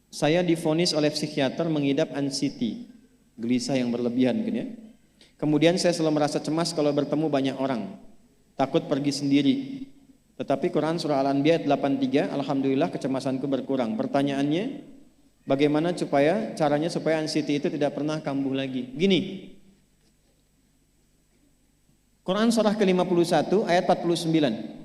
Saya divonis oleh psikiater mengidap anxiety, gelisah yang berlebihan kan ya. Kemudian saya selalu merasa cemas kalau bertemu banyak orang, takut pergi sendiri. Tetapi Quran surah Al-Anbiya 83, alhamdulillah kecemasanku berkurang. Pertanyaannya, bagaimana caranya supaya anxiety itu tidak pernah kambuh lagi? Gini, Quran surah ke-51 ayat 49.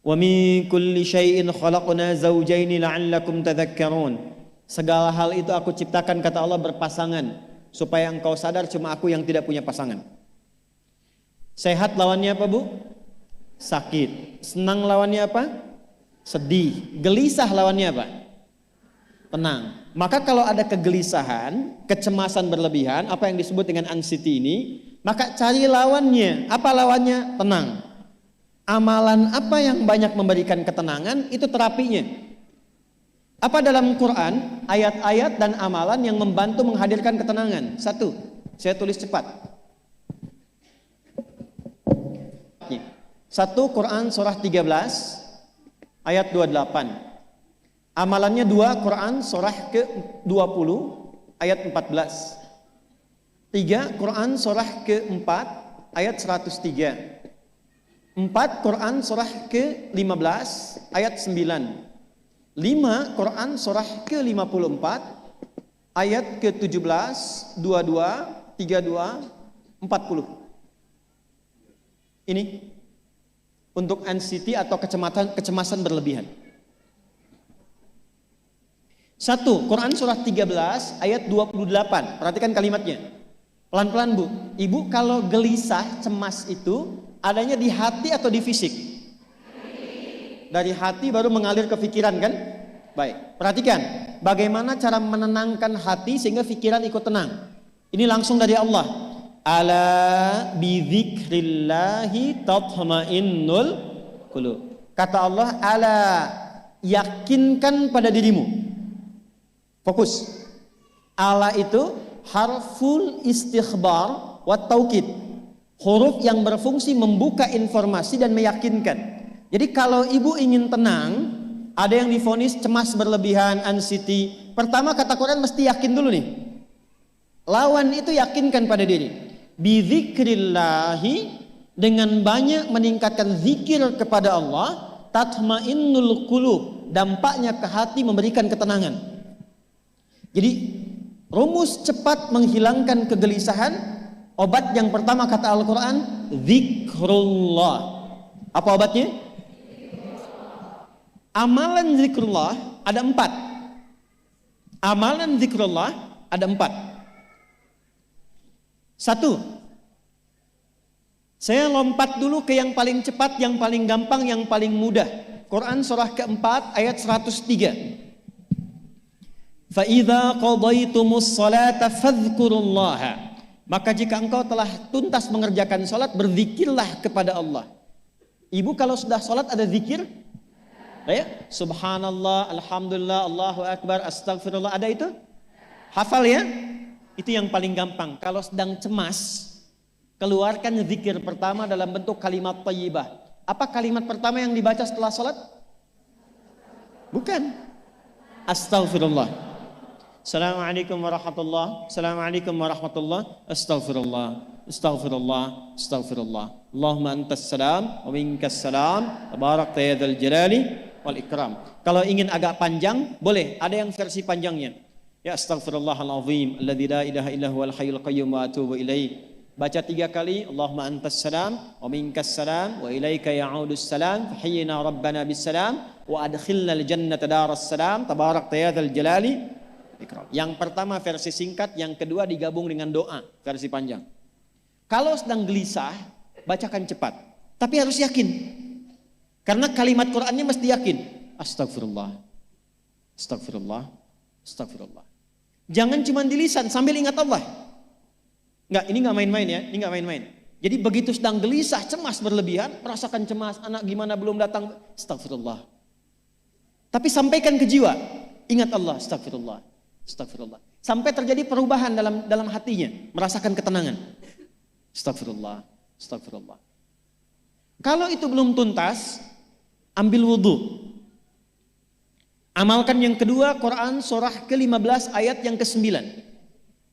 Wa min kulli syai'in khalaqna zawjaini la'allakum tadhakkarun. Segala hal itu aku ciptakan, kata Allah, berpasangan supaya engkau sadar cuma aku yang tidak punya pasangan. Sehat lawannya apa, Bu? Sakit. Senang lawannya apa? Sedih. Gelisah lawannya apa? Tenang. Maka kalau ada kegelisahan, kecemasan berlebihan, apa yang disebut dengan anxiety ini, maka cari lawannya. Apa lawannya? Tenang. Amalan apa yang banyak memberikan ketenangan, itu terapinya. Apa dalam Quran ayat-ayat dan amalan yang membantu menghadirkan ketenangan? Satu, saya tulis cepat. Satu, Quran surah 13 ayat 28. Amalannya dua, Quran surah ke-20 ayat 14. Tiga, Quran surah ke-4 ayat 103. 4, Quran surah ke-15 ayat 9. 5, Quran surah ke-54 ayat ke-17, 22, 32, 40. Ini untuk anxiety atau kecemasan berlebihan. 1, Quran surah 13 ayat 28. Perhatikan kalimatnya. Pelan-pelan, Bu. Ibu kalau gelisah, cemas itu adanya di hati atau di fisik? Dari hati baru mengalir ke pikiran kan? Baik, perhatikan bagaimana cara menenangkan hati sehingga pikiran ikut tenang. Ini langsung dari Allah. Ala bidzikrillahi tatma'innul qulub. Kata Allah, ala, yakinkan pada dirimu. Fokus. Ala itu harful istikhbar wa taukid. Huruf yang berfungsi membuka informasi dan meyakinkan. Jadi kalau ibu ingin tenang, ada yang divonis cemas berlebihan, anxiety. Pertama kata Quran mesti yakin dulu nih. Lawan itu yakinkan pada diri. Bidzikrillahi, dengan banyak meningkatkan zikir kepada Allah, tatmainnul qulub, dampaknya ke hati memberikan ketenangan. Jadi rumus cepat menghilangkan kegelisahan, obat yang pertama kata Al-Quran, zikrullah. Apa obatnya? Amalan zikrullah ada 4. Amalan zikrullah ada 4. 1, saya lompat dulu ke yang paling cepat, yang paling gampang, yang paling mudah. Quran surah ke-4 ayat 103. فَإِذَا قَضَيْتُمُ الصَّلَاةَ فَاذْكُرُوا اللَّهَ. Maka jika engkau telah tuntas mengerjakan salat, berzikirlah kepada Allah. Ibu kalau sudah salat ada zikir? Ya? Subhanallah, alhamdulillah, Allahu akbar, astagfirullah, ada itu? Hafal ya? Itu yang paling gampang. Kalau sedang cemas, keluarkan zikir pertama dalam bentuk kalimat thayyibah. Apa kalimat pertama yang dibaca setelah salat? Bukan. Astagfirullah. Assalamualaikum warahmatullah. Assalamualaikum warahmatullah. Astaghfirullah. Astaghfirullah. Astaghfirullah. Allahumma antas salam wa minkas salam. Tabarakta ya dzal jalali wal ikram. Kalau ingin agak panjang, boleh. Ada yang versi panjangnya. Ya astaghfirullahalazim alladzi la ilaha illa huwal hayyul qayyum wa atubu ilaih. Baca 3 kali. Allahumma antas salam wa minkas salam wa ilaika ya'udus salam. Fahayyina rabbana bis salam wa adkhilna al jannata daras salam. Tabarakta ya dzal jalali. Yang pertama versi singkat, yang kedua digabung dengan doa versi panjang. Kalau sedang gelisah, bacakan cepat, tapi harus yakin. Karena kalimat Qur'annya mesti yakin. Astagfirullah, astagfirullah, astagfirullah. Jangan cuma di lisan sambil ingat Allah. Enggak, ini enggak main-main ya, ini enggak main-main. Jadi begitu sedang gelisah, cemas berlebihan, merasakan cemas, anak gimana belum datang, astagfirullah. Tapi sampaikan ke jiwa, ingat Allah, astagfirullah. Astagfirullah. Sampai terjadi perubahan dalam hatinya, merasakan ketenangan. Astagfirullah, astagfirullah. Kalau itu belum tuntas, ambil wudhu. Amalkan yang kedua, Quran surah ke-15 ayat yang ke-9.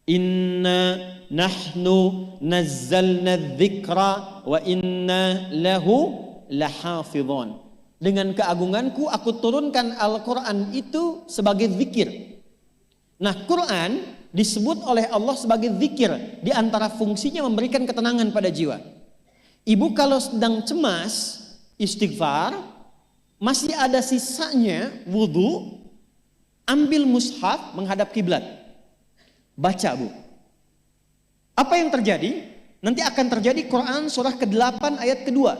Inna nahnu nazzalna dzikra wa inna lahu lahafidhun. Dengan keagunganku aku turunkan Al-Quran itu sebagai zikir. Nah, Quran disebut oleh Allah sebagai zikir. Di antara fungsinya memberikan ketenangan pada jiwa. Ibu kalau sedang cemas, istighfar, masih ada sisanya wudu, ambil mushaf menghadap kiblat. Baca, Bu. Apa yang terjadi? Nanti akan terjadi Quran surah ke-8 ayat kedua.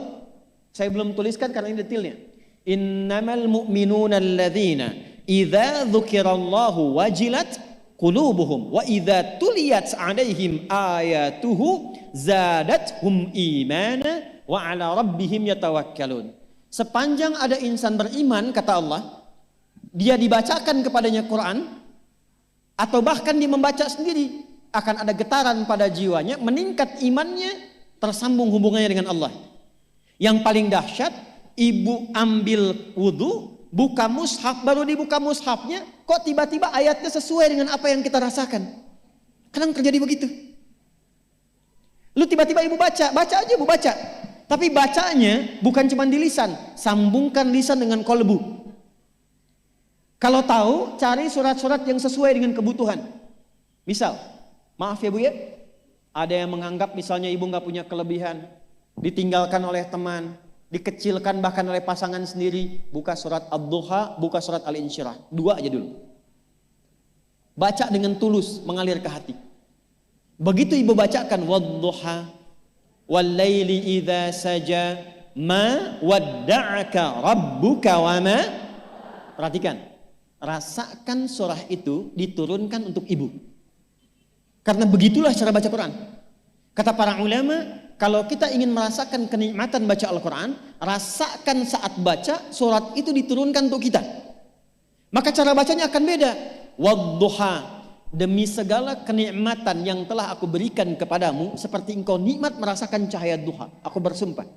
Saya belum tuliskan karena ini detailnya. Innamal mu'minuna alladzina idza dzukirallahu wajilat qulubuhum wa idza tuliyat 'alaihim ayatuhu zadathum imana wa 'ala rabbihim yatawakkalun. Sepanjang ada insan beriman, kata Allah, dia dibacakan kepadanya Quran atau bahkan dia membaca sendiri, akan ada getaran pada jiwanya, meningkat imannya, tersambung hubungannya dengan Allah. Yang paling dahsyat, ibu ambil wudu, buka mushaf, baru dibuka mushafnya, kok tiba-tiba ayatnya sesuai dengan apa yang kita rasakan. Kadang terjadi begitu. Lu tiba-tiba ibu baca aja ibu baca. Tapi bacanya bukan cuma di lisan, sambungkan lisan dengan kolbu. Kalau tahu, cari surat-surat yang sesuai dengan kebutuhan. Misal, maaf ya Bu ya, ada yang menganggap misalnya ibu nggak punya kelebihan, ditinggalkan oleh teman, dikecilkan bahkan oleh pasangan sendiri, buka surat Ad-Duha, buka surat Al-Insyirah. 2 aja dulu. Baca dengan tulus, mengalir ke hati. Begitu ibu bacakan Wad-Duha, Wal-Laili idza saja, ma wadda'aka rabbuka wa ma. Perhatikan, rasakan surah itu diturunkan untuk ibu. Karena begitulah cara baca Quran. Kata para ulama, kalau kita ingin merasakan kenikmatan baca Al-Quran, rasakan saat baca surat itu diturunkan untuk kita. Maka cara bacanya akan beda. Wadduha, demi segala kenikmatan yang telah aku berikan kepadamu, seperti engkau nikmat merasakan cahaya duha, aku bersumpah.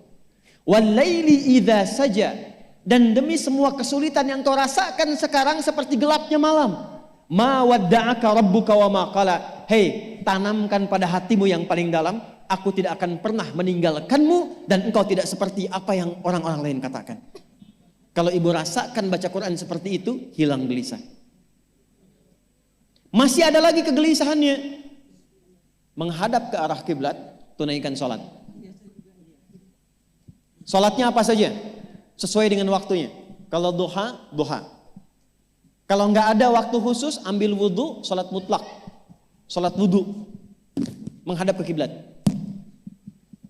Wal-laili idza saja, dan demi semua kesulitan yang kau rasakan sekarang seperti gelapnya malam. Ma wadda'aka rabbuka wa ma qala. Hei, tanamkan pada hatimu yang paling dalam, aku tidak akan pernah meninggalkanmu dan engkau tidak seperti apa yang orang-orang lain katakan. Kalau ibu rasakan baca Quran seperti itu, hilang gelisah. Masih ada lagi kegelisahannya, menghadap ke arah kiblat, tunaikan sholat. Sholatnya apa saja? Sesuai dengan waktunya. Kalau duha, duha. Kalau nggak ada waktu khusus, ambil wudhu, sholat mutlak. Sholat wudhu, menghadap ke kiblat.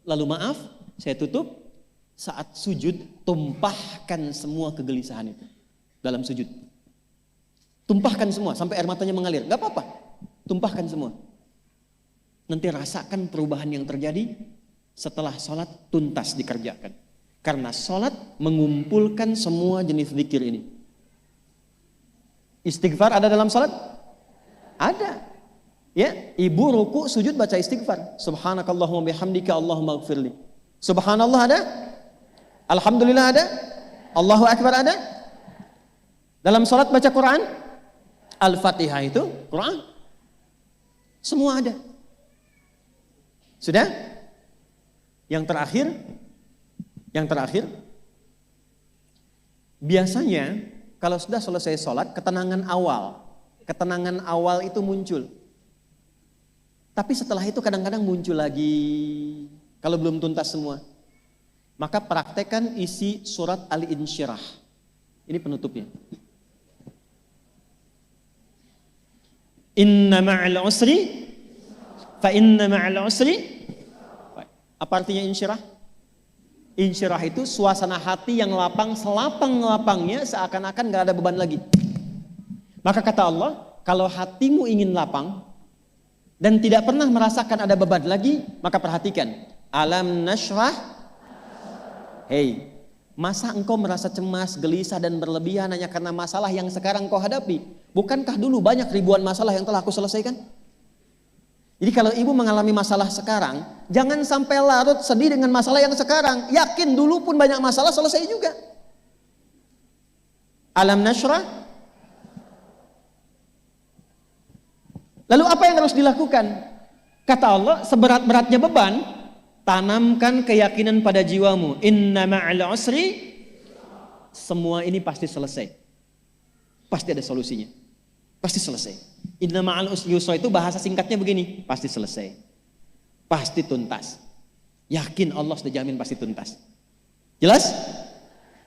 Lalu maaf, saya tutup, saat sujud, tumpahkan semua kegelisahan itu dalam sujud. Tumpahkan semua, sampai air matanya mengalir. Gak apa-apa, tumpahkan semua. Nanti rasakan perubahan yang terjadi setelah sholat tuntas dikerjakan. Karena sholat mengumpulkan semua jenis zikir ini. Istighfar ada dalam sholat? Ada. Ya, ibu ruku sujud baca istighfar. Subhanakallahumma bihamdika Allahumma ighfirli. Subhanallah ada? Alhamdulillah ada? Allahu Akbar ada? Dalam sholat baca Quran? Al-Fatihah itu Quran. Semua ada. Sudah? Yang terakhir, biasanya kalau sudah selesai sholat, ketenangan awal itu muncul. Tapi setelah itu kadang-kadang muncul lagi, kalau belum tuntas semua. Maka praktekkan isi surat Al-Insyirah. Ini penutupnya. Inna ma'al usri fa inna ma'al usri. Apa artinya insyirah? Insyirah itu suasana hati yang lapang, selapang-lapangnya seakan-akan gak ada beban lagi. Maka kata Allah, kalau hatimu ingin lapang dan tidak pernah merasakan ada beban lagi, maka perhatikan. Alam nashrah. Hei, masa engkau merasa cemas, gelisah dan berlebihan hanya karena masalah yang sekarang kau hadapi? Bukankah dulu banyak ribuan masalah yang telah aku selesaikan? Jadi kalau ibu mengalami masalah sekarang, jangan sampai larut sedih dengan masalah yang sekarang. Yakin dulu pun banyak masalah selesai juga. Alam nashrah, Lalu apa yang harus dilakukan? Kata Allah, seberat-beratnya beban, tanamkan keyakinan pada jiwamu. Inna ma'al usri, semua ini pasti selesai. Pasti ada solusinya. Pasti selesai. Inna ma'al usri yusra itu bahasa singkatnya begini, pasti selesai. Pasti tuntas. Yakin Allah sudah jamin pasti tuntas. Jelas?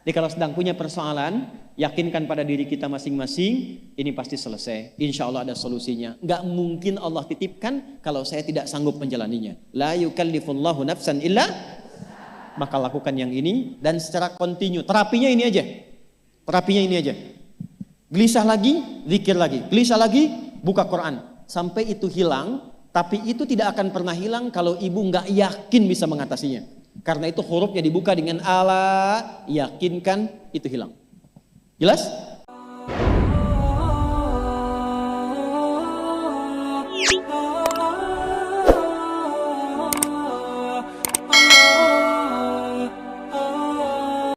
Jadi kalau sedang punya persoalan, yakinkan pada diri kita masing-masing, ini pasti selesai. Insya Allah ada solusinya. Gak mungkin Allah titipkan kalau saya tidak sanggup menjalaninya. La yukallifullahu nafsan illa, maka lakukan yang ini dan secara kontinu. Terapinya ini aja. Terapinya ini aja. Gelisah lagi, zikir lagi. Gelisah lagi, buka Quran. Sampai itu hilang, tapi itu tidak akan pernah hilang kalau ibu gak yakin bisa mengatasinya. Karena itu hurufnya dibuka dengan ala, yakinkan, itu hilang. Jelas?